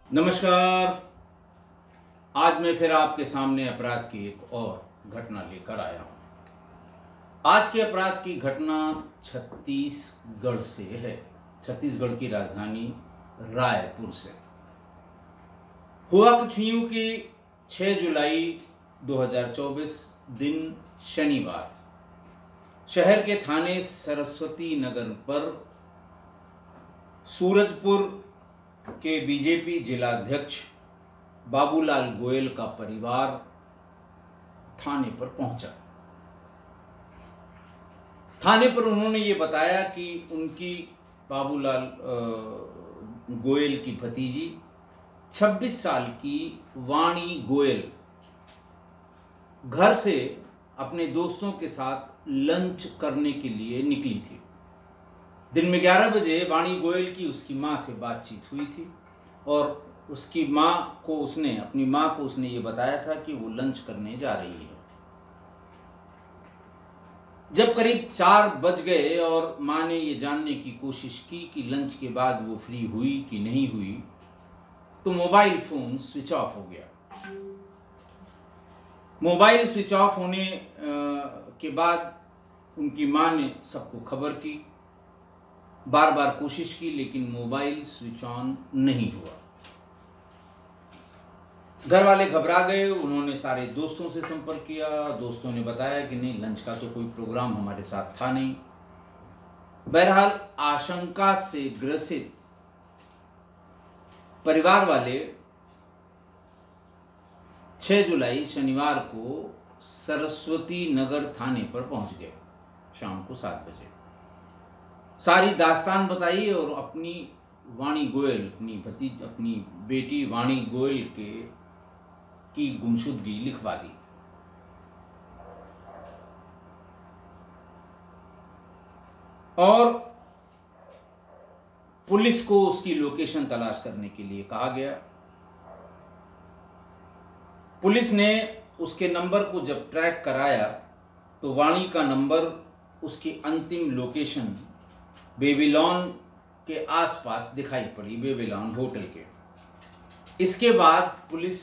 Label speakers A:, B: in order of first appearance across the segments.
A: नमस्कार। आज मैं फिर आपके सामने अपराध की एक और घटना लेकर आया हूँ। आज के अपराध की घटना छत्तीसगढ़ से है। छत्तीसगढ़ की राजधानी रायपुर से। हुआ कुछ यूं कि 6 जुलाई 2024 दिन शनिवार शहर के थाने सरस्वती नगर पर सूरजपुर के बीजेपी जिलाध्यक्ष बाबूलाल गोयल का परिवार थाने पर पहुंचा। थाने पर उन्होंने ये बताया कि उनकी बाबूलाल गोयल की भतीजी 26 साल की वाणी गोयल घर से अपने दोस्तों के साथ लंच करने के लिए निकली थी। दिन में 11 बजे वाणी गोयल की उसकी माँ से बातचीत हुई थी और उसकी अपनी माँ को उसने ये बताया था कि वो लंच करने जा रही है। जब करीब 4 बज गए और माँ ने ये जानने की कोशिश की कि लंच के बाद वो फ्री हुई कि नहीं हुई, तो मोबाइल फोन स्विच ऑफ हो गया। मोबाइल स्विच ऑफ होने के बाद उनकी माँ ने सबको खबर की, बार बार कोशिश की, लेकिन मोबाइल स्विच ऑन नहीं हुआ। घर वाले घबरा गए। उन्होंने सारे दोस्तों से संपर्क किया। दोस्तों ने बताया कि नहीं, लंच का तो कोई प्रोग्राम हमारे साथ था नहीं। बहरहाल आशंका से ग्रसित परिवार वाले 6 जुलाई शनिवार को सरस्वती नगर थाने पर पहुंच गए शाम को 7 बजे। सारी दास्तान बताई और अपनी वाणी गोयल, अपनी बेटी वाणी गोयल की गुमशुदगी लिखवा दी। और पुलिस को उसकी लोकेशन तलाश करने के लिए कहा गया। पुलिस ने उसके नंबर को जब ट्रैक कराया तो वाणी का नंबर उसकी अंतिम लोकेशन बेबीलोन के आसपास दिखाई पड़ी, बेबीलोन होटल के। इसके बाद पुलिस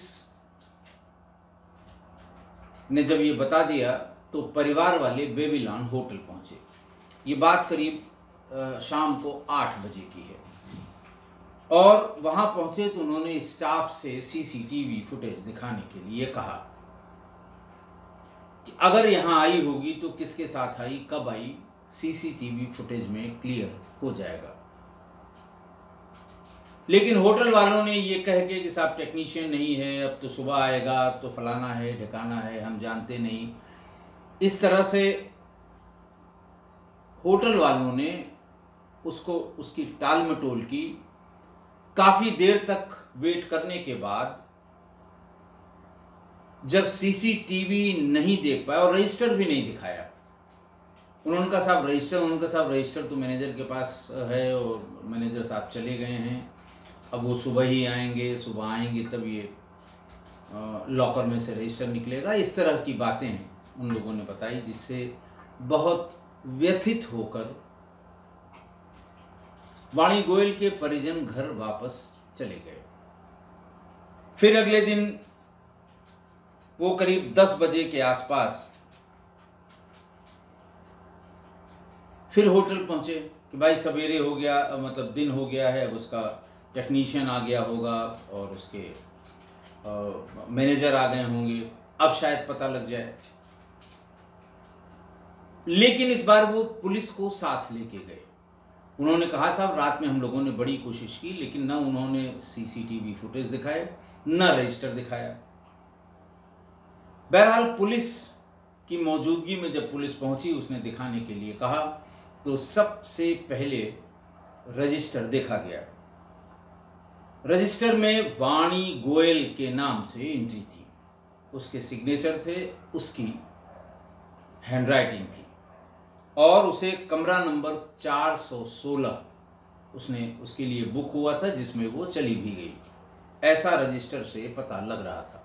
A: ने जब ये बता दिया तो परिवार वाले बेबीलोन होटल पहुंचे। ये बात करीब शाम को 8 बजे की है। और वहां पहुंचे तो उन्होंने स्टाफ से सीसीटीवी फुटेज दिखाने के लिए कहा कि अगर यहां आई होगी तो किसके साथ आई, कब आई, सीसीटीवी फुटेज में क्लियर हो जाएगा। लेकिन होटल वालों ने ये कह के कि साहब टेक्नीशियन नहीं है, अब तो सुबह आएगा, अब तो फलाना है ढिकाना है, हम जानते नहीं, इस तरह से होटल वालों ने उसकी टाल मटोल की। काफी देर तक वेट करने के बाद जब सीसीटीवी नहीं देख पाया और रजिस्टर भी नहीं दिखाया, उन्होंने कहा साहब रजिस्टर तो मैनेजर के पास है और मैनेजर साहब चले गए हैं, अब वो सुबह आएंगे तब ये लॉकर में से रजिस्टर निकलेगा। इस तरह की बातें उन लोगों ने बताई, जिससे बहुत व्यथित होकर वाणी गोयल के परिजन घर वापस चले गए। फिर अगले दिन वो करीब 10 बजे के आसपास फिर होटल पहुंचे कि भाई सवेरे हो गया, मतलब दिन हो गया है, अब उसका टेक्नीशियन आ गया होगा और उसके मैनेजर आ गए होंगे, अब शायद पता लग जाए। लेकिन इस बार वो पुलिस को साथ लेके गए। उन्होंने कहा साहब रात में हम लोगों ने बड़ी कोशिश की, लेकिन न उन्होंने सीसीटीवी फुटेज दिखाए, न रजिस्टर दिखाया। बहरहाल पुलिस की मौजूदगी में जब पुलिस पहुंची, उसने दिखाने के लिए कहा तो सबसे पहले रजिस्टर देखा गया। रजिस्टर में वाणी गोयल के नाम से एंट्री थी, उसके सिग्नेचर थे, उसकी हैंडराइटिंग थी और उसे कमरा नंबर 416 उसके लिए बुक हुआ था, जिसमें वो चली भी गई, ऐसा रजिस्टर से पता लग रहा था।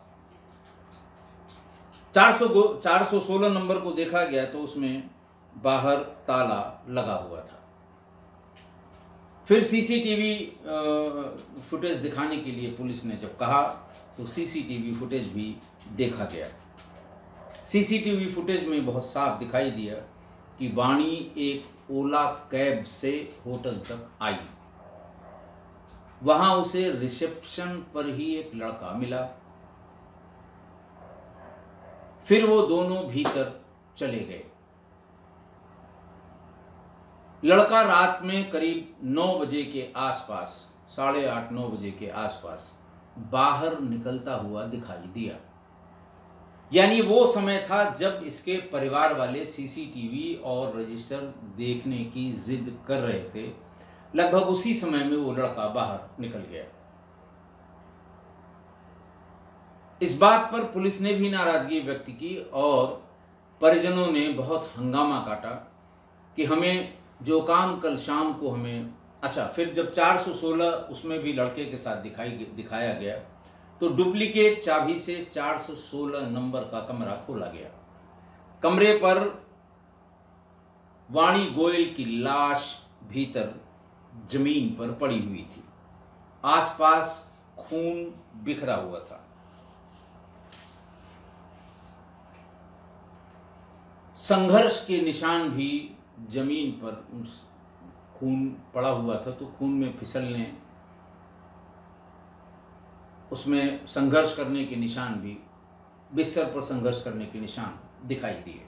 A: 416 नंबर को देखा गया तो उसमें बाहर ताला लगा हुआ था। फिर सीसीटीवी फुटेज दिखाने के लिए पुलिस ने जब कहा तो सीसीटीवी फुटेज भी देखा गया। सीसीटीवी फुटेज में बहुत साफ दिखाई दिया कि वाणी एक ओला कैब से होटल तक आई। वहां उसे रिसेप्शन पर ही एक लड़का मिला। फिर वो दोनों भीतर चले गए। लड़का रात में करीब 9 बजे के आसपास, 8:30 9 बजे के आसपास बाहर निकलता हुआ दिखाई दिया। यानी वो समय था जब इसके परिवार वाले सीसीटीवी और रजिस्टर देखने की जिद कर रहे थे। लगभग उसी समय में वो लड़का बाहर निकल गया। इस बात पर पुलिस ने भी नाराजगी व्यक्त की और परिजनों ने बहुत हंगामा काटा कि हमें जो काम कल शाम को हमें, अच्छा, फिर जब 416 उसमें भी लड़के के साथ दिखाया गया तो डुप्लीकेट चाबी से 416 नंबर का कमरा खोला गया। कमरे पर वाणी गोयल की लाश भीतर जमीन पर पड़ी हुई थी। आसपास खून बिखरा हुआ था। संघर्ष के निशान भी जमीन पर खून पड़ा हुआ था, तो खून में फिसलने, उसमें संघर्ष करने के निशान भी, बिस्तर पर संघर्ष करने के निशान दिखाई दिए।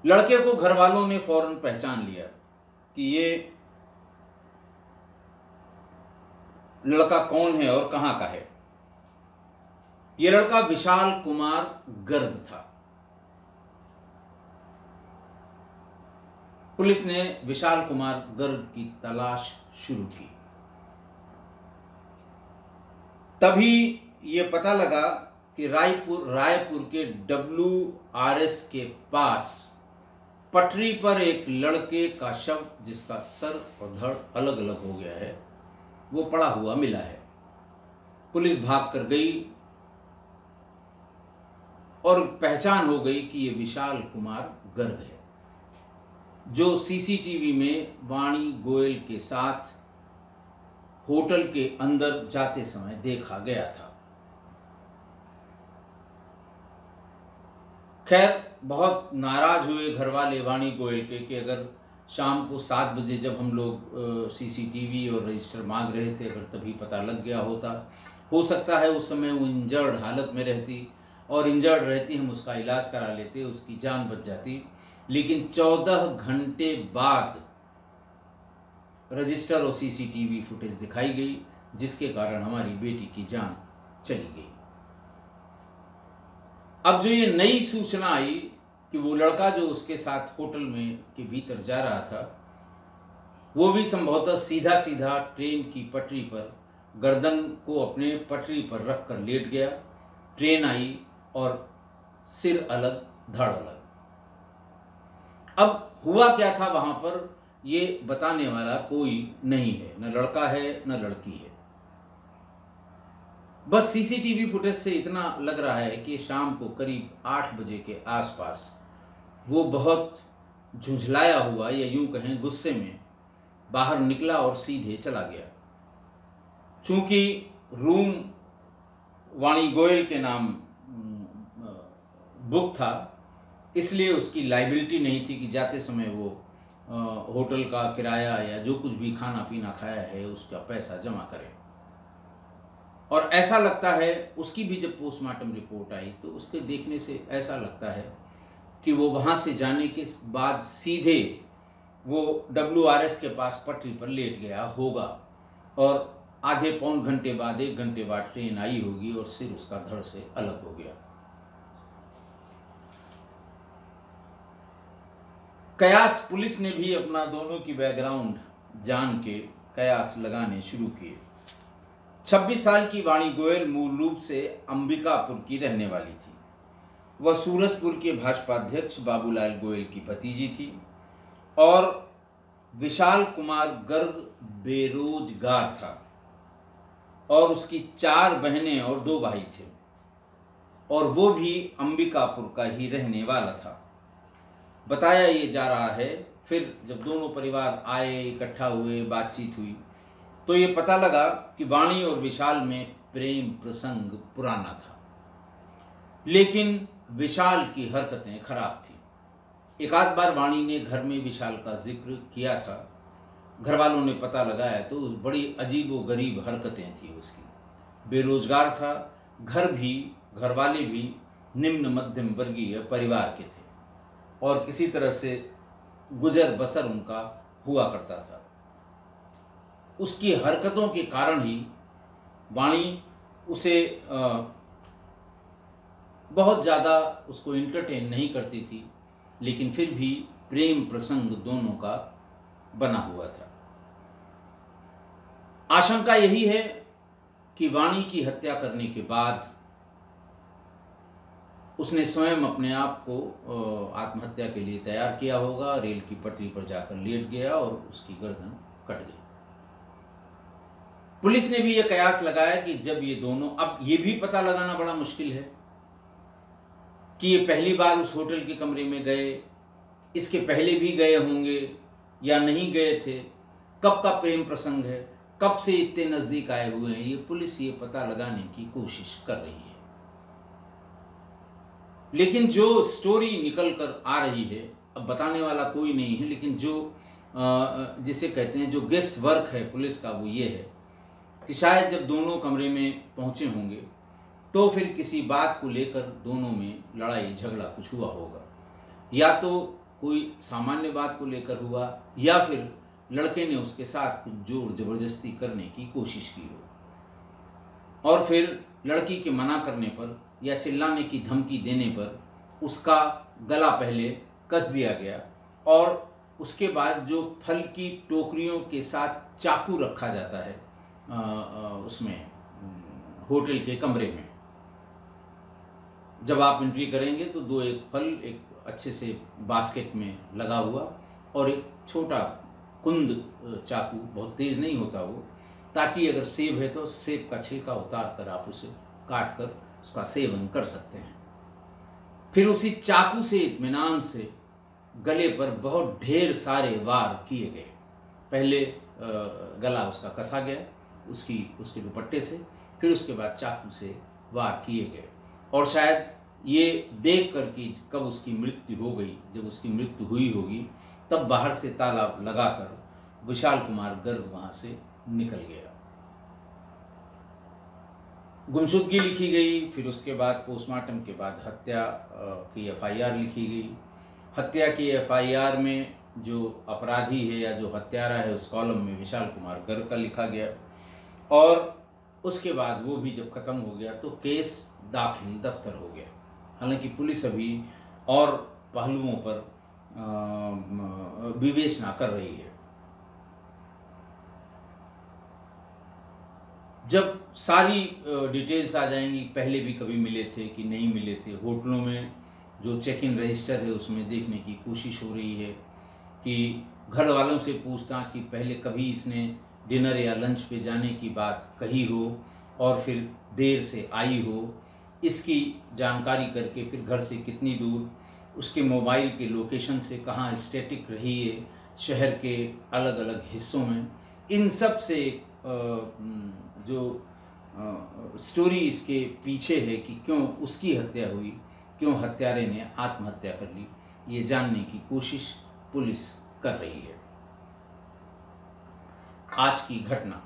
A: लड़के को घर वालों ने फौरन पहचान लिया कि ये लड़का कौन है और कहां का है। ये लड़का विशाल कुमार गर्ग था। पुलिस ने विशाल कुमार गर्ग की तलाश शुरू की। तभी ये पता लगा कि रायपुर के WRS के पास पटरी पर एक लड़के का शव, जिसका सर और धड़ अलग अलग हो गया है, वो पड़ा हुआ मिला है। पुलिस भाग कर गई और पहचान हो गई कि ये विशाल कुमार गर्ग है, जो सीसीटीवी में वाणी गोयल के साथ होटल के अंदर जाते समय देखा गया था। खैर, बहुत नाराज हुए घर वाले वाणी गोयल के कि अगर शाम को 7 बजे जब हम लोग सीसीटीवी और रजिस्टर मांग रहे थे, अगर तभी पता लग गया होता, हो सकता है उस समय वो इंजर्ड हालत में रहती, और इंजर्ड रहती हम उसका इलाज करा लेते, उसकी जान बच जाती। लेकिन 14 घंटे बाद रजिस्टर और सीसीटीवी फुटेज दिखाई गई, जिसके कारण हमारी बेटी की जान चली गई। अब जो ये नई सूचना आई कि वो लड़का जो उसके साथ होटल में के भीतर जा रहा था, वो भी संभवतः सीधा सीधा ट्रेन की पटरी पर गर्दन को अपने पटरी पर रखकर लेट गया। ट्रेन आई और सिर अलग धड़ अलग। अब हुआ क्या था वहां पर, ये बताने वाला कोई नहीं है, न लड़का है न लड़की है। बस सीसीटीवी फुटेज से इतना लग रहा है कि शाम को करीब 8 बजे के आसपास वो बहुत झुंझलाया हुआ, या यूं कहें गुस्से में, बाहर निकला और सीधे चला गया। चूंकि रूम वाणी गोयल के नाम बुक था, इसलिए उसकी लाइबिलिटी नहीं थी कि जाते समय वो होटल का किराया या जो कुछ भी खाना पीना खाया है उसका पैसा जमा करे। और ऐसा लगता है, उसकी भी जब पोस्टमार्टम रिपोर्ट आई तो उसके देखने से ऐसा लगता है कि वो वहाँ से जाने के बाद सीधे वो WRS के पास पटरी पर लेट गया होगा, और आधे पौन घंटे बाद, 1 घंटे बाद ट्रेन आई होगी और सिर उसका धड़ से अलग हो गया। कयास पुलिस ने भी अपना दोनों की बैकग्राउंड जान के कयास लगाने शुरू किए। 26 साल की वाणी गोयल मूल रूप से अंबिकापुर की रहने वाली थी। वह सूरजपुर के भाजपा अध्यक्ष बाबूलाल गोयल की भतीजी थी और विशाल कुमार गर्ग बेरोजगार था और उसकी 4 बहनें और 2 भाई थे और वो भी अंबिकापुर का ही रहने वाला था। बताया ये जा रहा है फिर जब दोनों परिवार आए, इकट्ठा हुए, बातचीत हुई, तो ये पता लगा कि वाणी और विशाल में प्रेम प्रसंग पुराना था, लेकिन विशाल की हरकतें खराब थी। एक आध बार वाणी ने घर में विशाल का जिक्र किया था। घर वालों ने पता लगाया तो बड़ी अजीब व गरीब हरकतें थी उसकी। बेरोजगार था, घर वाले भी निम्न मध्यम वर्गीय परिवार के थे और किसी तरह से गुजर बसर उनका हुआ करता था। उसकी हरकतों के कारण ही वाणी उसे बहुत ज़्यादा उसको इंटरटेन नहीं करती थी, लेकिन फिर भी प्रेम प्रसंग दोनों का बना हुआ था। आशंका यही है कि वाणी की हत्या करने के बाद उसने स्वयं अपने आप को आत्महत्या के लिए तैयार किया होगा, रेल की पटरी पर जाकर लेट गया और उसकी गर्दन कट गई। पुलिस ने भी यह कयास लगाया कि जब ये दोनों, अब ये भी पता लगाना बड़ा मुश्किल है कि ये पहली बार उस होटल के कमरे में गए, इसके पहले भी गए होंगे या नहीं गए थे, कब का प्रेम प्रसंग है, कब से इतने नजदीक आए हुए हैं, ये पुलिस ये पता लगाने की कोशिश कर रही है। लेकिन जो स्टोरी निकल कर आ रही है, अब बताने वाला कोई नहीं है, लेकिन जो जिसे कहते हैं जो गेस वर्क है पुलिस का, वो ये है कि शायद जब दोनों कमरे में पहुंचे होंगे तो फिर किसी बात को लेकर दोनों में लड़ाई झगड़ा कुछ हुआ होगा, या तो कोई सामान्य बात को लेकर हुआ, या फिर लड़के ने उसके साथ कुछ जोर जबरदस्ती करने की कोशिश की हो और फिर लड़की के मना करने पर या चिल्लाने की धमकी देने पर उसका गला पहले कस दिया गया और उसके बाद जो फल की टोकरियों के साथ चाकू रखा जाता है उसमें होटल के कमरे में, जब आप एंट्री करेंगे तो दो एक फल एक अच्छे से बास्केट में लगा हुआ और एक छोटा कुंद चाकू, बहुत तेज नहीं होता वो, ताकि अगर सेब है तो सेब का छिलका उतार कर आप उसे काट कर उसका सेवन कर सकते हैं। फिर उसी चाकू से इत्मीनान से गले पर बहुत ढेर सारे वार किए गए। पहले गला उसका कसा गया उसके दुपट्टे से, फिर उसके बाद चाकू से वार किए गए और शायद ये देख कर कि कब उसकी मृत्यु हो गई, जब उसकी मृत्यु हुई होगी तब बाहर से ताला लगाकर विशाल कुमार गर्ग वहाँ से निकल गया। गुमशुदगी लिखी गई, फिर उसके बाद पोस्टमार्टम के बाद हत्या की एफआईआर लिखी गई। हत्या की एफआईआर में जो अपराधी है या जो हत्यारा है उस कॉलम में विशाल कुमार गर्ग का लिखा गया और उसके बाद वो भी जब ख़त्म हो गया तो केस दाखिल दफ्तर हो गया। हालांकि पुलिस अभी और पहलुओं पर विवेचना कर रही है। जब सारी डिटेल्स आ जाएंगी, पहले भी कभी मिले थे कि नहीं मिले थे, होटलों में जो चेक इन रजिस्टर है उसमें देखने की कोशिश हो रही है कि घर वालों से पूछताछ कि पहले कभी इसने डिनर या लंच पे जाने की बात कही हो और फिर देर से आई हो, इसकी जानकारी करके फिर घर से कितनी दूर, उसके मोबाइल के लोकेशन से कहाँ स्टैटिक रही है शहर के अलग अलग हिस्सों में। इन सब से जो स्टोरी इसके पीछे है कि क्यों उसकी हत्या हुई, क्यों हत्यारे ने आत्महत्या कर ली, ये जानने की कोशिश पुलिस कर रही है। आज की घटना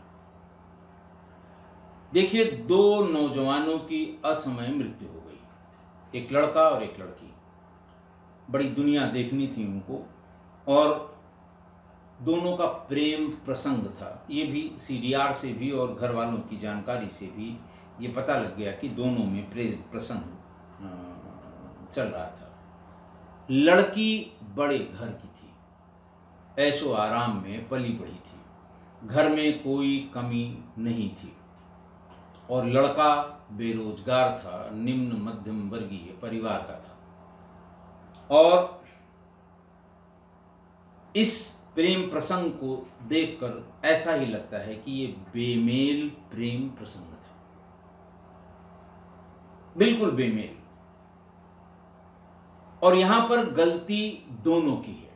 A: देखिए, दो नौजवानों की असमय मृत्यु हो गई, एक लड़का और एक लड़की। बड़ी दुनिया देखनी थी उनको और दोनों का प्रेम प्रसंग था। ये भी सीडीआर से भी और घर वालों की जानकारी से भी ये पता लग गया कि दोनों में प्रेम प्रसंग चल रहा था। लड़की बड़े घर की थी, ऐशो आराम में पली बढ़ी थी, घर में कोई कमी नहीं थी और लड़का बेरोजगार था, निम्न मध्यम वर्गीय परिवार का था। और इस प्रेम प्रसंग को देखकर ऐसा ही लगता है कि ये बेमेल प्रेम प्रसंग था, बिल्कुल बेमेल। और यहां पर गलती दोनों की है।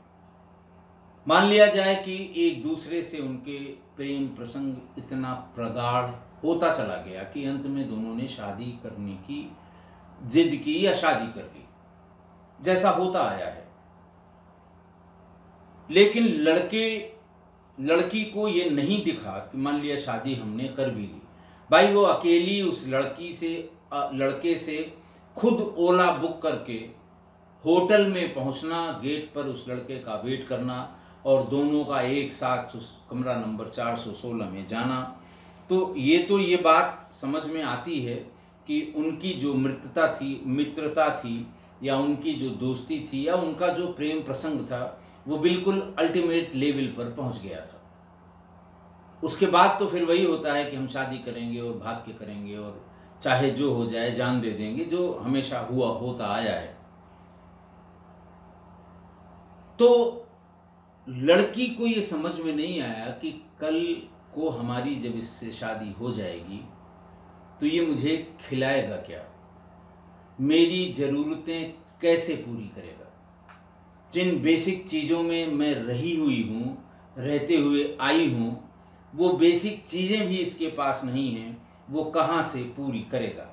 A: मान लिया जाए कि एक दूसरे से उनके प्रेम प्रसंग इतना प्रगाढ़ होता चला गया कि अंत में दोनों ने शादी करने की जिद की या शादी कर ली, जैसा होता आया है। लेकिन लड़की को ये नहीं दिखा कि मान लिया शादी हमने कर भी ली, भाई वो अकेली उस लड़के से खुद ओला बुक करके होटल में पहुंचना, गेट पर उस लड़के का वेट करना और दोनों का एक साथ उस कमरा नंबर 416 में जाना। तो ये बात समझ में आती है कि उनकी जो मित्रता थी या उनकी जो दोस्ती थी या उनका जो प्रेम प्रसंग था वो बिल्कुल अल्टीमेट लेवल पर पहुंच गया था। उसके बाद तो फिर वही होता है कि हम शादी करेंगे और भाग के करेंगे और चाहे जो हो जाए जान दे देंगे, जो हमेशा होता आया है। तो लड़की को ये समझ में नहीं आया कि कल को हमारी जब इससे शादी हो जाएगी तो ये मुझे खिलाएगा क्या, मेरी ज़रूरतें कैसे पूरी करेगा, जिन बेसिक चीज़ों में मैं रही हुई हूँ, रहते हुए आई हूँ, वो बेसिक चीज़ें भी इसके पास नहीं हैं, वो कहाँ से पूरी करेगा।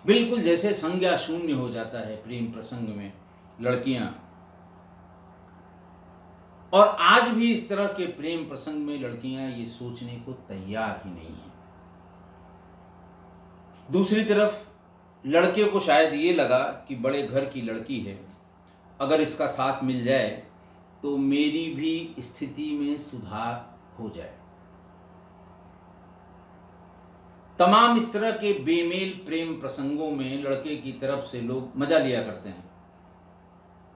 A: बिल्कुल जैसे संज्ञा शून्य हो जाता है प्रेम प्रसंग में लड़कियां। और आज भी इस तरह के प्रेम प्रसंग में लड़कियां ये सोचने को तैयार ही नहीं है। दूसरी तरफ लड़के को शायद ये लगा कि बड़े घर की लड़की है, अगर इसका साथ मिल जाए तो मेरी भी स्थिति में सुधार हो जाए। तमाम इस तरह के बेमेल प्रेम प्रसंगों में लड़के की तरफ से लोग मजा लिया करते हैं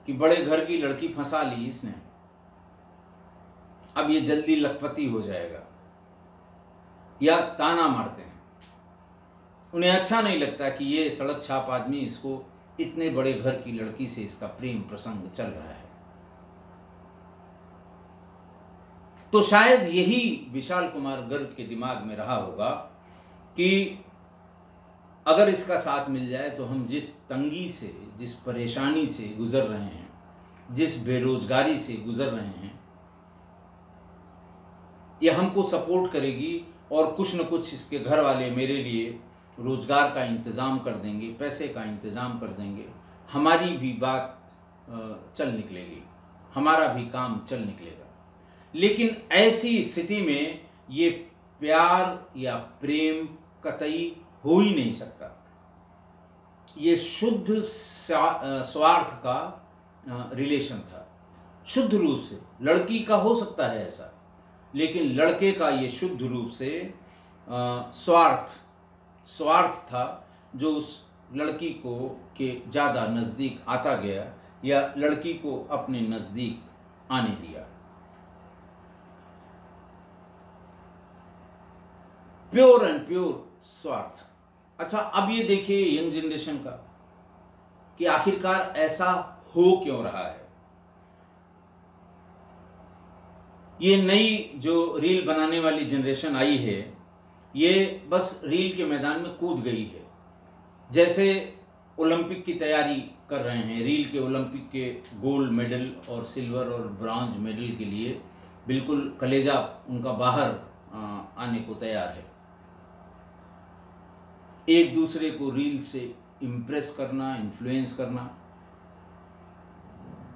A: कि बड़े घर की लड़की फंसा ली इसने, अब ये जल्दी लखपति हो जाएगा, या ताना मारते हैं। उन्हें अच्छा नहीं लगता कि ये सड़क छाप आदमी इसको इतने बड़े घर की लड़की से इसका प्रेम प्रसंग चल रहा है। तो शायद यही विशाल कुमार गर्ग के दिमाग में रहा होगा कि अगर इसका साथ मिल जाए तो हम जिस तंगी से, जिस परेशानी से गुजर रहे हैं, जिस बेरोजगारी से गुजर रहे हैं, यह हमको सपोर्ट करेगी और कुछ न कुछ इसके घर वाले मेरे लिए रोजगार का इंतज़ाम कर देंगे, पैसे का इंतज़ाम कर देंगे, हमारी भी बात चल निकलेगी, हमारा भी काम चल निकलेगा। लेकिन ऐसी स्थिति में ये प्यार या प्रेम कतई हो ही नहीं सकता। ये शुद्ध स्वार्थ का रिलेशन था, शुद्ध रूप से। लड़की का हो सकता है ऐसा, लेकिन लड़के का ये शुद्ध रूप से स्वार्थ था, जो उस लड़की को के ज़्यादा नज़दीक आता गया या लड़की को अपने नज़दीक आने दिया। प्योर एंड प्योर स्वार्थ। अच्छा, अब ये देखिए यंग जनरेशन का कि आखिरकार ऐसा हो क्यों रहा है। ये नई जो रील बनाने वाली जनरेशन आई है, ये बस रील के मैदान में कूद गई है। जैसे ओलंपिक की तैयारी कर रहे हैं, रील के ओलंपिक के गोल्ड मेडल और सिल्वर और ब्रॉन्ज मेडल के लिए बिल्कुल कलेजा उनका बाहर आने को तैयार है। एक दूसरे को रील से इम्प्रेस करना, इन्फ्लुएंस करना,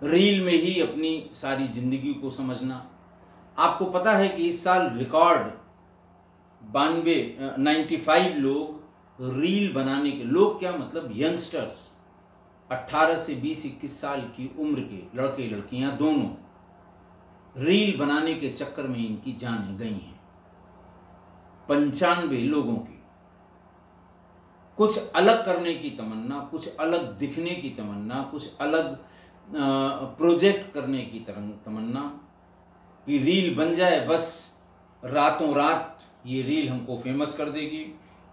A: रील में ही अपनी सारी जिंदगी को समझना। आपको पता है कि इस साल रिकॉर्ड 95 लोग रील बनाने के, लोग क्या मतलब यंगस्टर्स, 18 से 20-21 साल की उम्र के लड़के लड़कियां दोनों रील बनाने के चक्कर में इनकी जानें गई हैं। 95 लोगों की कुछ अलग करने की तमन्ना, कुछ अलग दिखने की तमन्ना, कुछ अलग प्रोजेक्ट करने की तमन्ना कि रील बन जाए, बस रातों रात ये रील हमको फेमस कर देगी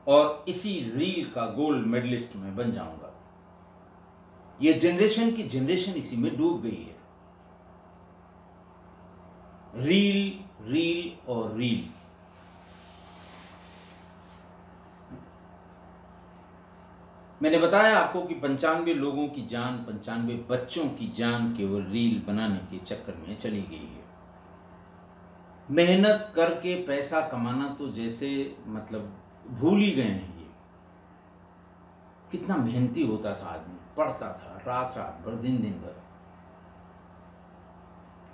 A: और इसी रील का गोल्ड मेडलिस्ट में बन जाऊंगा। ये जनरेशन की जनरेशन इसी में डूब गई है। रील रील और रील। मैंने बताया आपको कि 95 लोगों की जान, 95 बच्चों की जान केवल रील बनाने के चक्कर में चली गई है। मेहनत करके पैसा कमाना तो जैसे मतलब भूल ही गए हैं। ये कितना मेहनती होता था आदमी, पढ़ता था रात रात भर, दिन दिन भर।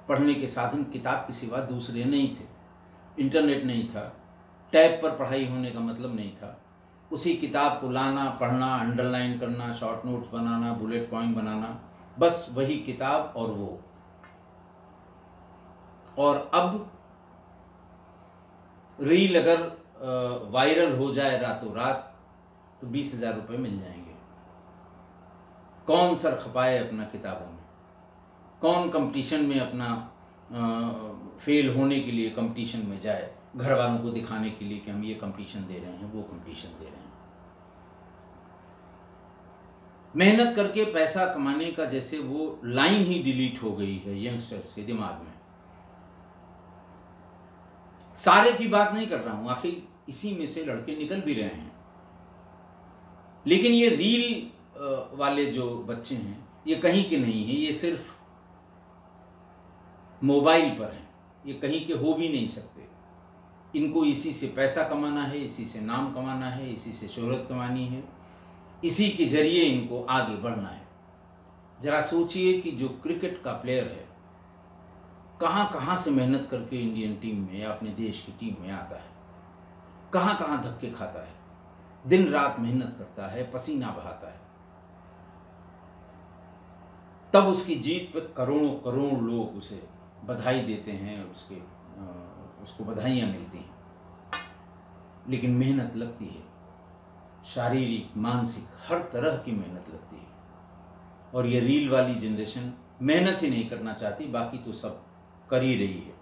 A: पढ़ने के साधन किताब के सिवा दूसरे नहीं थे, इंटरनेट नहीं था, टैब पर पढ़ाई होने का मतलब नहीं था। उसी किताब को लाना, पढ़ना, अंडरलाइन करना, शॉर्ट नोट्स बनाना, बुलेट पॉइंट बनाना, बस वही किताब और वो। और अब रील अगर वायरल हो जाए रातों रात तो 20,000 रुपये मिल जाएंगे। कौन सर खपाए अपना किताबों में, कौन कंपटीशन में अपना फेल होने के लिए कंपटीशन में जाए, घर वालों को दिखाने के लिए कि हम ये कंपटीशन दे रहे हैं, वो कंपटीशन दे रहे हैं। मेहनत करके पैसा कमाने का जैसे वो लाइन ही डिलीट हो गई है यंगस्टर्स के दिमाग में। सारे की बात नहीं कर रहा हूं, आखिर इसी में से लड़के निकल भी रहे हैं। लेकिन ये रील वाले जो बच्चे हैं ये कहीं के नहीं हैं, ये सिर्फ मोबाइल पर हैं, ये कहीं के हो भी नहीं सकते। इनको इसी से पैसा कमाना है, इसी से नाम कमाना है, इसी से शोहरत कमानी है, इसी के जरिए इनको आगे बढ़ना है। जरा सोचिए कि जो क्रिकेट का प्लेयर है कहाँ कहाँ से मेहनत करके इंडियन टीम में या अपने देश की टीम में आता है, कहाँ कहाँ धक्के खाता है, दिन रात मेहनत करता है, पसीना बहाता है, तब उसकी जीत पर करोड़ों करोड़ लोग उसे बधाई देते हैं, उसको बधाइयाँ मिलती हैं। लेकिन मेहनत लगती है, शारीरिक, मानसिक, हर तरह की मेहनत लगती है। और ये रील वाली जनरेशन मेहनत ही नहीं करना चाहती, बाकी तो सब कर ही रही है।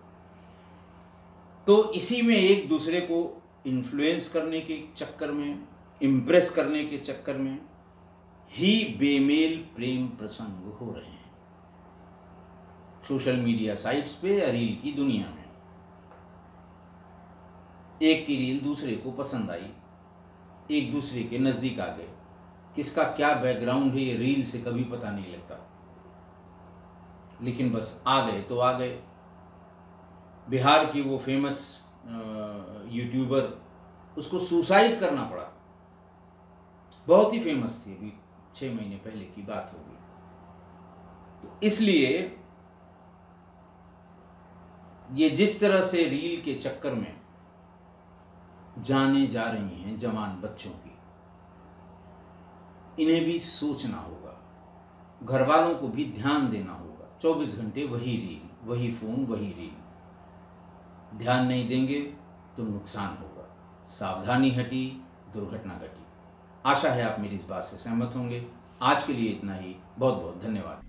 A: तो इसी में एक दूसरे को इन्फ्लुएंस करने के चक्कर में, इम्प्रेस करने के चक्कर में ही बेमेल प्रेम प्रसंग हो रहे हैं सोशल मीडिया साइट्स पे या रील की दुनिया में। एक की रील दूसरे को पसंद आई, एक दूसरे के नज़दीक आ गए। किसका क्या बैकग्राउंड है ये रील से कभी पता नहीं लगता, लेकिन बस आ गए तो आ गए। बिहार की वो फेमस यूट्यूबर, उसको सुसाइड करना पड़ा, बहुत ही फेमस थी, अभी 6 महीने पहले की बात होगी। तो इसलिए ये जिस तरह से रील के चक्कर में जाने जा रही हैं जवान बच्चों की, इन्हें भी सोचना होगा, घर वालों को भी ध्यान देना होगा। 24 घंटे वही रील, वही फ़ोन, वही रील। ध्यान नहीं देंगे तो नुकसान होगा। सावधानी हटी, दुर्घटना घटी। आशा है आप मेरी इस बात से सहमत होंगे। आज के लिए इतना ही। बहुत बहुत धन्यवाद।